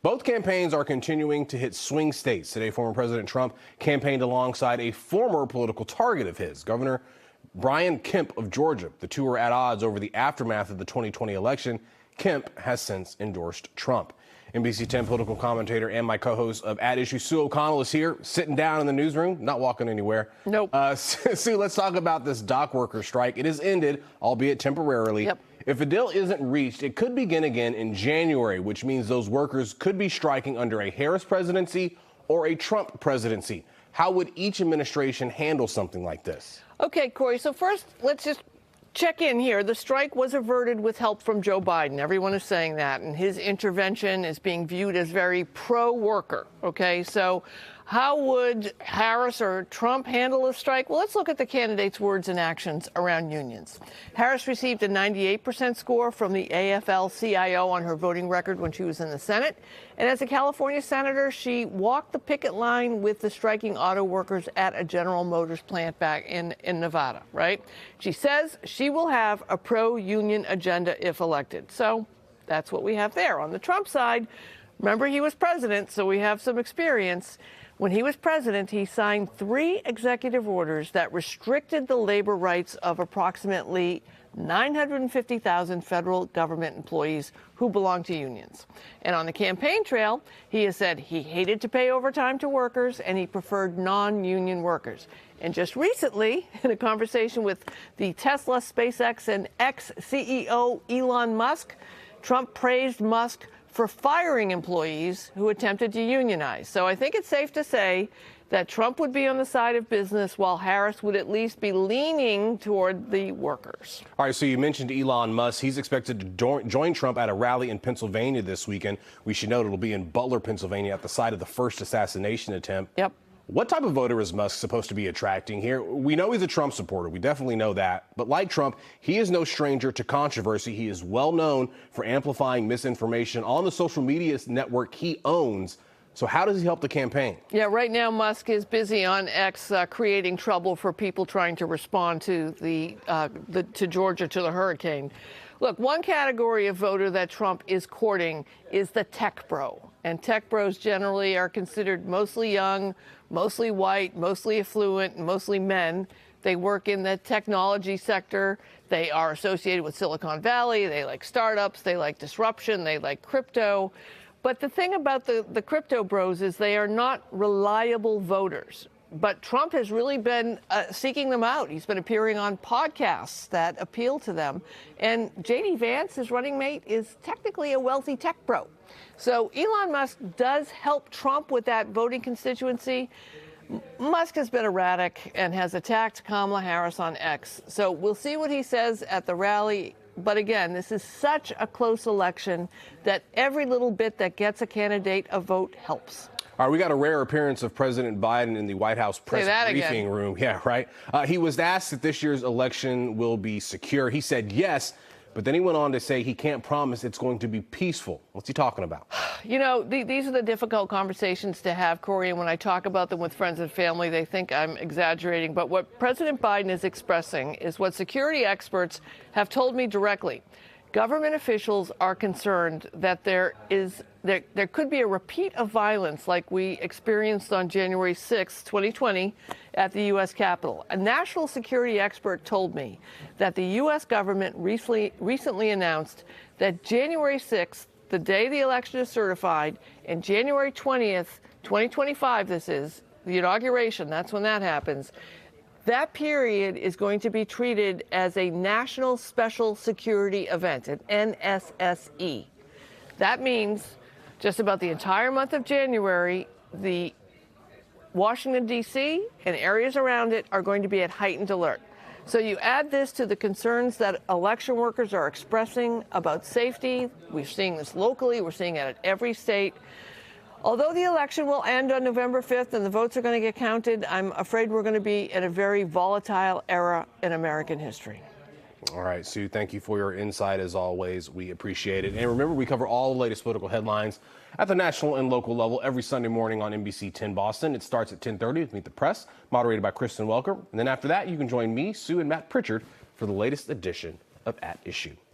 Both campaigns are continuing to hit swing states. Today, former President Trump campaigned alongside a former political target of his, Governor Brian Kemp of Georgia. The two are at odds over the aftermath of the 2020 election. Kemp has since endorsed Trump. NBC 10 political commentator and my co-host of At Issue, Sue O'Connell, is here, sitting down in the newsroom, not walking anywhere. Nope. Sue, let's talk about this dock worker strike. It has ended, albeit temporarily. Yep. If a deal isn't reached, it could begin again in January, which means those workers could be striking under a Harris presidency or a Trump presidency. How would each administration handle something like this? Okay, Corey, so first, let's just check in here. The strike was averted with help from Joe Biden. Everyone is saying that, and his intervention is being viewed as very pro-worker, okay? So how would Harris or Trump handle a strike? Well, let's look at the candidates' words and actions around unions. Harris received a 98% score from the AFL-CIO on her voting record when she was in the Senate. And as a California senator, she walked the picket line with the striking auto workers at a General Motors plant back in Nevada, right? She says she will have a pro-union agenda if elected. So that's what we have there. On the Trump side, remember, he was president, so we have some experience. When he was president, he signed 3 executive orders that restricted the labor rights of approximately 950,000 federal government employees who belong to unions. And on the campaign trail, he has said he hated to pay overtime to workers and he preferred non-union workers. And just recently, in a conversation with the Tesla, SpaceX, and ex-CEO Elon Musk, Trump praised Musk for firing employees who attempted to unionize. So I think it's safe to say that Trump would be on the side of business while Harris would at least be leaning toward the workers. All right, so you mentioned Elon Musk. He's expected to join Trump at a rally in Pennsylvania this weekend. We should note it'll be in Butler, Pennsylvania, at the site of the first assassination attempt. Yep. What type of voter is Musk supposed to be attracting here? We know he's a Trump supporter. We definitely know that. But like Trump, he is no stranger to controversy. He is well known for amplifying misinformation on the social media network he owns. So how does he help the campaign? Yeah, right now Musk is busy on X creating trouble for people trying to respond to to Georgia, to the hurricane. Look, one category of voter that Trump is courting is the tech bro. And tech bros generally are considered mostly young, mostly white, mostly affluent, mostly men. They work in the technology sector. They are associated with Silicon Valley. They like startups. They like disruption. They like crypto. But the thing about the crypto bros is they are not reliable voters. But Trump has really been seeking them out. He's been appearing on podcasts that appeal to them. And J.D. Vance, his running mate, is technically a wealthy tech bro. So Elon Musk does help Trump with that voting constituency. Musk has been erratic and has attacked Kamala Harris on X. So we'll see what he says at the rally. But again, this is such a close election that every little bit that gets a candidate a vote helps. All right, we got a rare appearance of President Biden in the White House press briefing room. Yeah, right. He was asked if this year's election will be secure. He said yes, but then he went on to say he can't promise it's going to be peaceful. What's he talking about? You know, these are the difficult conversations to have, Corey, and when I talk about them with friends and family, they think I'm exaggerating. But what President Biden is expressing is what security experts have told me directly. Government officials are concerned that there could be a repeat of violence like we experienced on January 6, 2020, at the U.S. Capitol. A national security expert told me that the U.S. government recently announced that January 6th, the day the election is certified, and January 20th, 2025, this is, the inauguration, that's when that happens, that period is going to be treated as a National Special Security Event, an NSSE. That means just about the entire month of January, the Washington, D.C. and areas around it are going to be at heightened alert. So you add this to the concerns that election workers are expressing about safety. We're seeing this locally. We're seeing it at every state. Although the election will end on November 5th and the votes are going to get counted, I'm afraid we're going to be at a very volatile era in American history. All right, Sue, thank you for your insight as always. We appreciate it. And remember, we cover all the latest political headlines at the national and local level every Sunday morning on NBC 10 Boston. It starts at 10:30 with Meet the Press, moderated by Kristen Welker. And then after that, you can join me, Sue, and Matt Pritchard for the latest edition of At Issue.